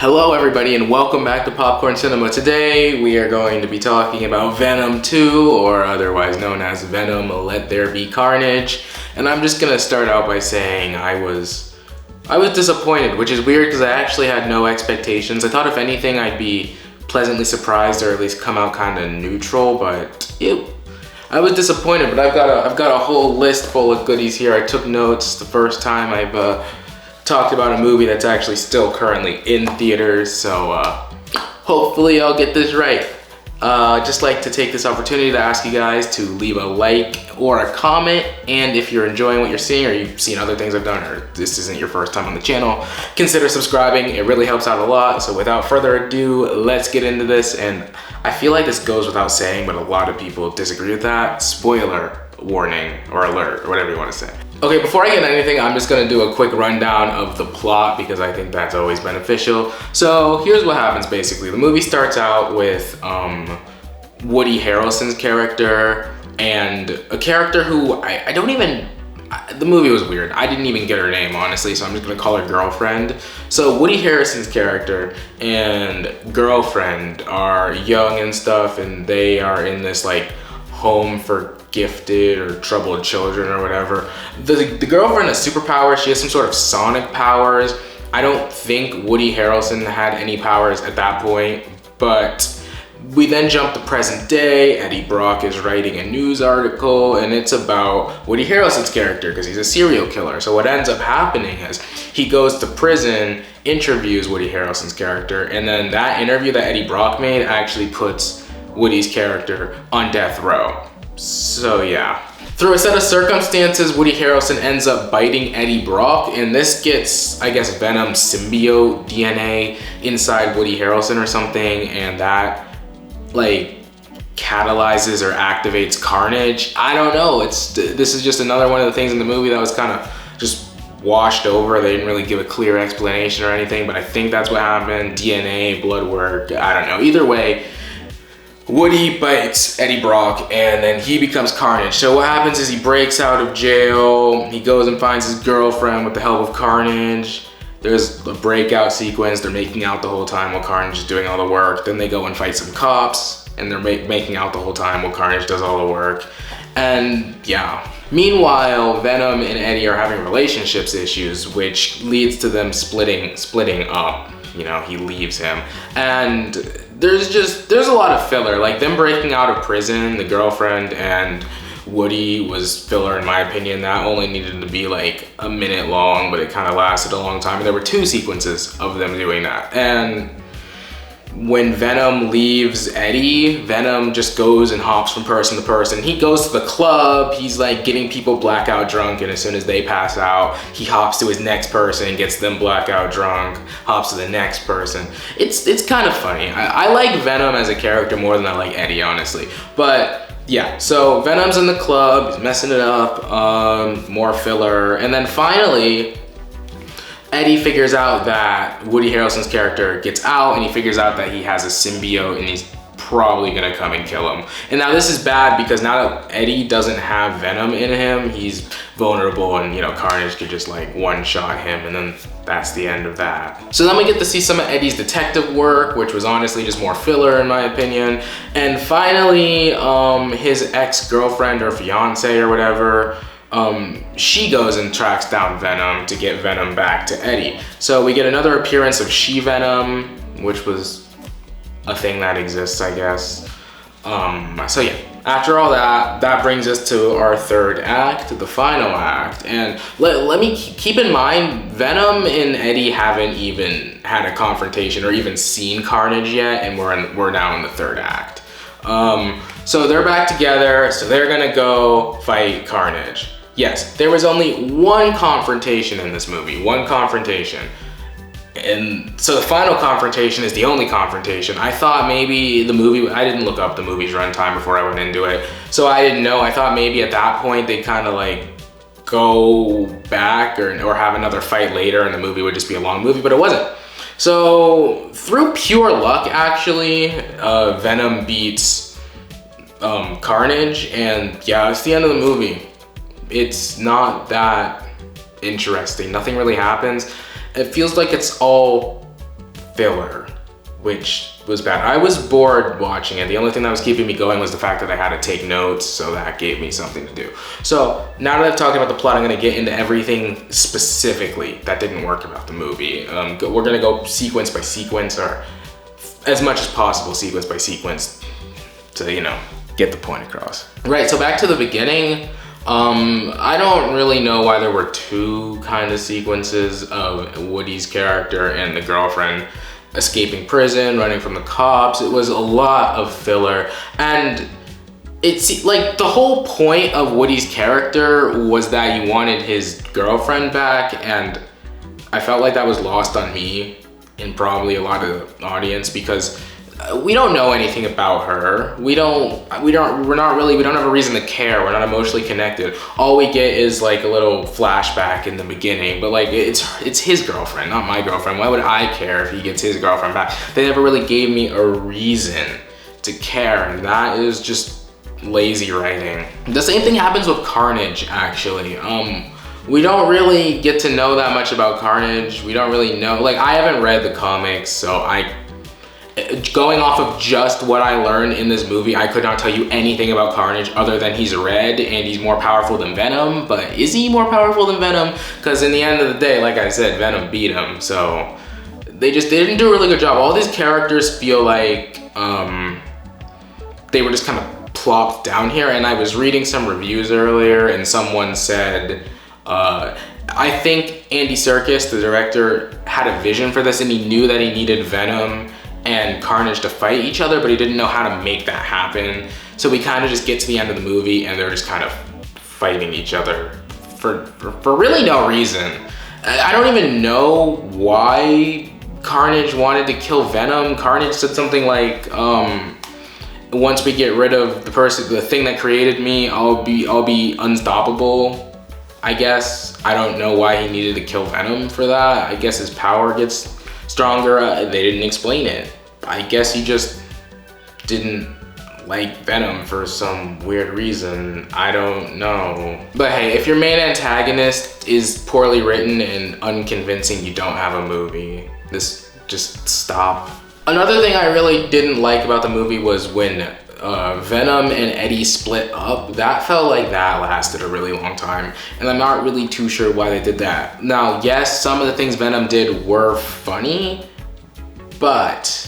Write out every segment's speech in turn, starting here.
Hello everybody and welcome back to Popcorn Cinema. Today we are going to be talking about Venom 2, or otherwise known as Venom, There Be Carnage. And I'm just gonna start out by saying I was disappointed, which is weird because I actually had no expectations. I thought if anything I'd be pleasantly surprised or at least come out kind of neutral, but I was disappointed. But I've got a whole list full of goodies here. I took notes the first time I've talked about a movie that's actually still currently in theaters, so hopefully I'll get this right. I'd just like to take this opportunity to ask you guys to leave a like or a comment, and if you're enjoying what you're seeing or you've seen other things I've done or this isn't your first time on the channel, consider subscribing. It really helps out a lot. So without further ado, let's get into this. And I feel like this goes without saying, but a lot of people disagree with that. Spoiler warning or alert or whatever you want to say. Okay, before I get into anything, I'm just gonna do a quick rundown of the plot because I think that's always beneficial. So here's what happens basically. The movie starts out with Woody Harrelson's character, and a character who the movie was weird. I didn't even get her name, honestly, so I'm just gonna call her Girlfriend. So Woody Harrelson's character and Girlfriend are young and stuff, and they are in this like home for gifted or troubled children or whatever. The girlfriend has superpowers. She has some sort of sonic powers. I don't think Woody Harrelson had any powers at that point, but we then jump to present day. Eddie Brock is writing a news article, and it's about Woody Harrelson's character because he's a serial killer. So what ends up happening is he goes to prison, interviews Woody Harrelson's character, and then that interview that Eddie Brock made actually puts Woody's character on death row. So yeah. Through a set of circumstances, Woody Harrelson ends up biting Eddie Brock, and this gets, I guess, Venom's symbiote DNA inside Woody Harrelson or something, and that like catalyzes or activates Carnage. I don't know. This is just another one of the things in the movie that was kind of just washed over. They didn't really give a clear explanation or anything, but I think that's what happened. DNA, blood work, I don't know. Either way, Woody bites Eddie Brock and then he becomes Carnage. So what happens is he breaks out of jail, he goes and finds his girlfriend with the help of Carnage. There's a breakout sequence, they're making out the whole time while Carnage is doing all the work. Then they go and fight some cops and they're making out the whole time while Carnage does all the work. And yeah. Meanwhile, Venom and Eddie are having relationships issues, which leads to them splitting up. You know, he leaves him. And there's a lot of filler, like them breaking out of prison. The girlfriend and Woody was filler in my opinion. That only needed to be like a minute long, but it kind of lasted a long time. And there were 2 sequences of them doing that. And when Venom leaves Eddie, Venom just goes and hops from person to person. He goes to the club, he's like getting people blackout drunk, and as soon as they pass out, he hops to his next person, gets them blackout drunk, hops to the next person. It's kind of funny. I like Venom as a character more than I like Eddie, honestly. But yeah, so Venom's in the club, he's messing it up, more filler, and then finally, Eddie figures out that Woody Harrelson's character gets out, and he figures out that he has a symbiote and he's probably gonna come and kill him. And now this is bad because now that Eddie doesn't have Venom in him, he's vulnerable, and you know, Carnage could just like one-shot him, and then that's the end of that. So then we get to see some of Eddie's detective work, which was honestly just more filler in my opinion. And finally, his ex-girlfriend or fiance or whatever, she goes and tracks down Venom to get Venom back to Eddie. So we get another appearance of She-Venom, which was a thing that exists, I guess. So yeah, after all that brings us to our third act, the final act. And let me keep in mind, Venom and Eddie haven't even had a confrontation or even seen Carnage yet, and we're now in the third act. So they're back together, so they're gonna go fight Carnage. Yes, there was only one confrontation in this movie, one confrontation. And so the final confrontation is the only confrontation. I thought maybe the movie, I didn't look up the movie's runtime before I went into it, so I didn't know. I thought maybe at that point they'd kind of like go back or have another fight later and the movie would just be a long movie, but it wasn't. So through pure luck, actually, Venom beats Carnage, and yeah, it's the end of the movie. It's not that interesting. Nothing really happens. It feels like it's all filler, which was bad. I was bored watching it. The only thing that was keeping me going was the fact that I had to take notes, so that gave me something to do. So now that I've talked about the plot, I'm gonna get into everything specifically that didn't work about the movie. We're gonna go sequence by sequence, or as much as possible sequence by sequence, to, you know, get the point across. Right, so back to the beginning. I don't really know why there were two kind of sequences of Woody's character and the girlfriend escaping prison, running from the cops. It was a lot of filler, and it's like the whole point of Woody's character was that he wanted his girlfriend back, and I felt like that was lost on me and probably a lot of the audience, because we don't know anything about her. We don't have a reason to care. We're not emotionally connected. All we get is like a little flashback in the beginning, but like it's his girlfriend, not my girlfriend. Why would I care if he gets his girlfriend back? They never really gave me a reason to care, and that is just lazy writing. The same thing happens with Carnage, actually. We don't really get to know that much about Carnage. We don't really know, like, I haven't read the comics, so going off of just what I learned in this movie, I could not tell you anything about Carnage other than he's red and he's more powerful than Venom. But is he more powerful than Venom? Because in the end of the day, like I said, Venom beat him. So they didn't do a really good job. All these characters feel like they were just kind of plopped down here. And I was reading some reviews earlier, and someone said, I think Andy Serkis, the director, had a vision for this, and he knew that he needed Venom and Carnage to fight each other, but he didn't know how to make that happen. So we kind of just get to the end of the movie and they're just kind of fighting each other for really no reason. I don't even know why Carnage wanted to kill Venom. Carnage said something like, once we get rid of the thing that created me, I'll be unstoppable, I guess. I don't know why he needed to kill Venom for that. I guess his power gets stronger. They didn't explain it. I guess he just didn't like Venom for some weird reason. I don't know. But hey, if your main antagonist is poorly written and unconvincing, you don't have a movie. Just stop. Another thing I really didn't like about the movie was when Venom and Eddie split up. That felt like that lasted a really long time, and I'm not really too sure why they did that. Now, yes, some of the things Venom did were funny, but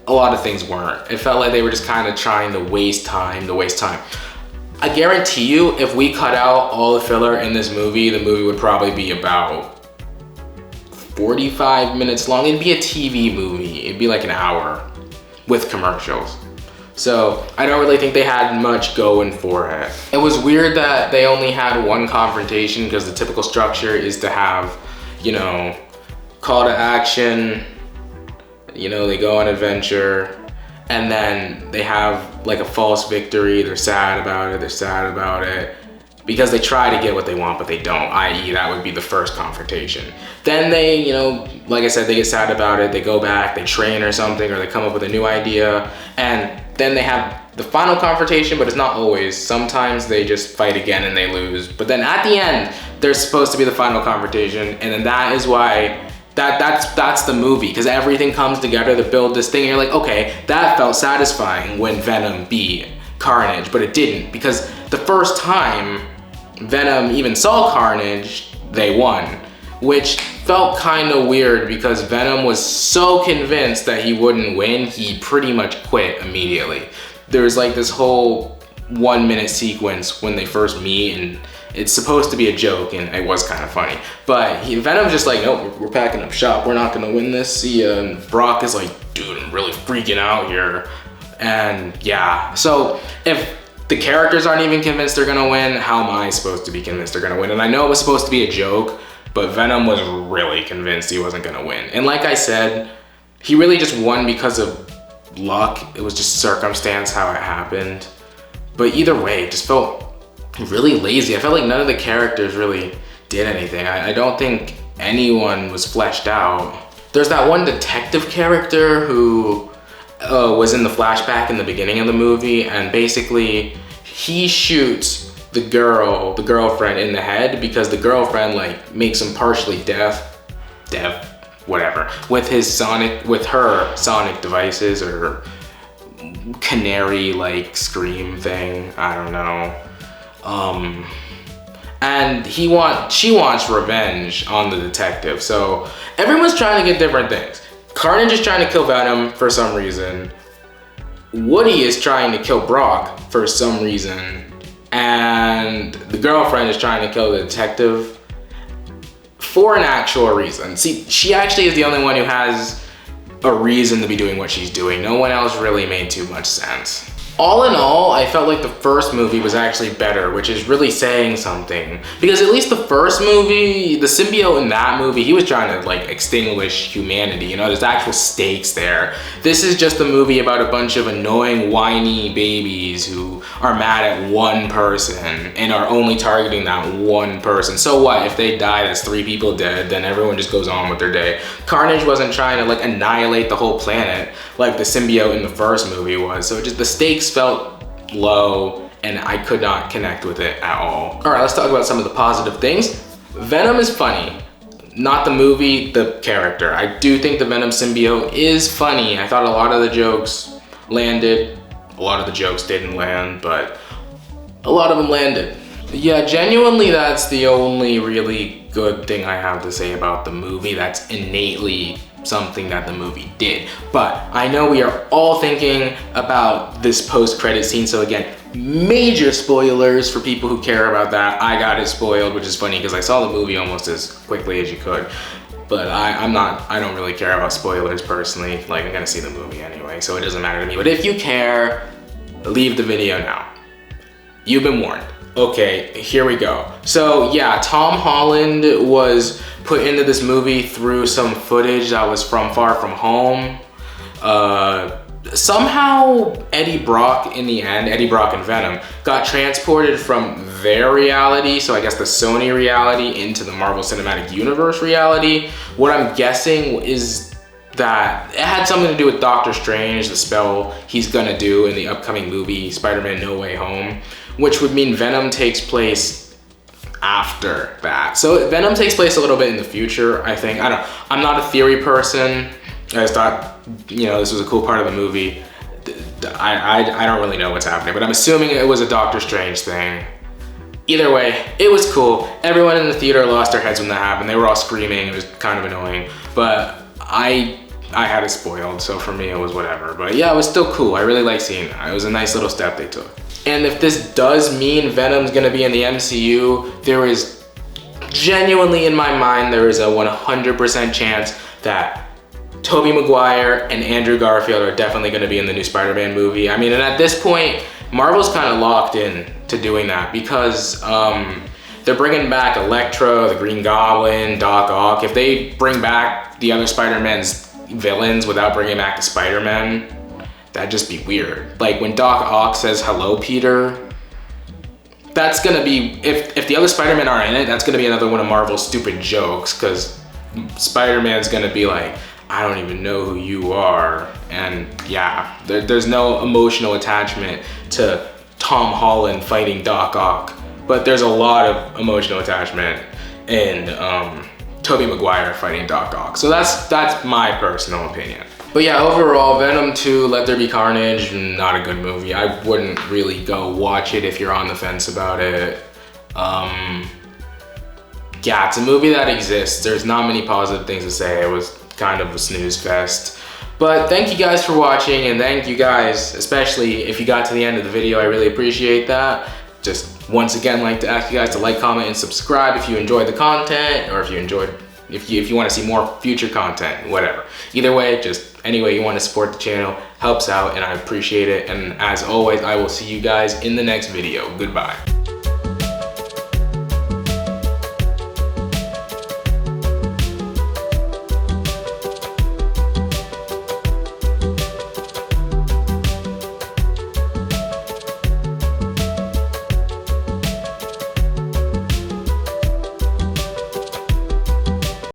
a lot of things weren't. It felt like they were just kind of trying to waste time. I guarantee you, if we cut out all the filler in this movie, the movie would probably be about 45 minutes long. It'd be a TV movie. It'd be like an hour with commercials. So I don't really think they had much going for it. It was weird that they only had one confrontation, because the typical structure is to have, you know, call to action, you know, they go on adventure, and then they have like a false victory. They're sad about it, because they try to get what they want, but they don't, i.e. that would be the first confrontation. Then they, you know, like I said, they get sad about it, they go back, they train or something, or they come up with a new idea, and then they have the final confrontation, but it's not always. Sometimes they just fight again and they lose. But then at the end, there's supposed to be the final confrontation, and then that is why that's the movie, because everything comes together to build this thing, and you're like, okay, that felt satisfying when Venom beat Carnage, but it didn't, because the first time Venom even saw Carnage, they won, which felt kind of weird, because Venom was so convinced that he wouldn't win, he pretty much quit immediately. There's like this whole 1 minute sequence when they first meet, and it's supposed to be a joke, and it was kind of funny. But Venom's just like, nope, we're packing up shop. We're not gonna win this. See ya. And Brock is like, dude, I'm really freaking out here. And yeah, so if the characters aren't even convinced they're gonna win, how am I supposed to be convinced they're gonna win? And I know it was supposed to be a joke, but Venom was really convinced he wasn't gonna win. And like I said, he really just won because of luck. It was just circumstance how it happened. But either way, it just felt really lazy. I felt like none of the characters really did anything. I don't think anyone was fleshed out. There's that one detective character who was in the flashback in the beginning of the movie, and basically he shoots the girlfriend in the head, because the girlfriend like makes him partially deaf, whatever, with her sonic devices or canary like scream thing, I don't know. And she wants revenge on the detective. So everyone's trying to get different things. Carnage is trying to kill Venom for some reason. Woody is trying to kill Brock for some reason. And the girlfriend is trying to kill the detective for an actual reason. See, she actually is the only one who has a reason to be doing what she's doing. No one else really made too much sense. All in all, I felt like the first movie was actually better, which is really saying something. Because at least the first movie, the symbiote in that movie, he was trying to like extinguish humanity. You know, there's actual stakes there. This is just a movie about a bunch of annoying, whiny babies who are mad at one person and are only targeting that one person. So what? If they die, that's 3 people dead, then everyone just goes on with their day. Carnage wasn't trying to like annihilate the whole planet like the symbiote in the first movie was. So just the stakes felt low and I could not connect with it at all. All right, let's talk about some of the positive things. Venom is funny. Not the movie, the character. I do think the Venom symbiote is funny. I thought a lot of the jokes landed. A lot of the jokes didn't land, but a lot of them landed. Yeah, genuinely, that's the only really good thing I have to say about the movie. That's innately something that the movie did. But I know we are all thinking about this post-credit scene, so again, major spoilers for people who care about that. I got it spoiled, which is funny because I saw the movie almost as quickly as you could. But I don't really care about spoilers personally. Like, I'm gonna see the movie anyway, so it doesn't matter to me. But if you care, leave the video now. You've been warned. Okay, here we go. So yeah, Tom Holland was put into this movie through some footage that was from Far From Home. Somehow Eddie Brock in the end, Eddie Brock and Venom, got transported from their reality, so I guess the Sony reality, into the Marvel Cinematic Universe reality. What I'm guessing is that it had something to do with Doctor Strange, the spell he's gonna do in the upcoming movie, Spider-Man No Way Home, which would mean Venom takes place after that. So Venom takes place a little bit in the future, I think. I'm not a theory person. I just thought, you know, this was a cool part of the movie. I don't really know what's happening, but I'm assuming it was a Doctor Strange thing. Either way, it was cool. Everyone in the theater lost their heads when that happened. They were all screaming. It was kind of annoying, but I had it spoiled, so for me it was whatever. But yeah, it was still cool. I really like seeing that. It was a nice little step they took. And if this does mean Venom's gonna be in the MCU, there is genuinely in my mind, there is a 100% chance that Tobey Maguire and Andrew Garfield are definitely gonna be in the new Spider-Man movie. I mean, and at this point, Marvel's kind of locked in to doing that because they're bringing back Electro, the Green Goblin, Doc Ock. If they bring back the other Spider-Man's villains without bringing back the Spider-Man, that'd just be weird. Like when Doc Ock says, "Hello, Peter," that's gonna be, if the other Spider-Men are in it, that's gonna be another one of Marvel's stupid jokes, because Spider-Man's gonna be like, "I don't even know who you are." And yeah, there's no emotional attachment to Tom Holland fighting Doc Ock, but there's a lot of emotional attachment in Tobey Maguire fighting Doc Ock. So that's my personal opinion. But yeah, overall, Venom 2, Let There Be Carnage, not a good movie. I wouldn't really go watch it if you're on the fence about it. Yeah, it's a movie that exists. There's not many positive things to say. It was kind of a snooze fest. But thank you guys for watching, and thank you guys, especially if you got to the end of the video. I really appreciate that. Just once again, like to ask you guys to like, comment, and subscribe if you enjoyed the content, or if you want to see more future content, whatever. Either way, just any way you want to support the channel helps out, and I appreciate it. And as always, I will see you guys in the next video. Goodbye.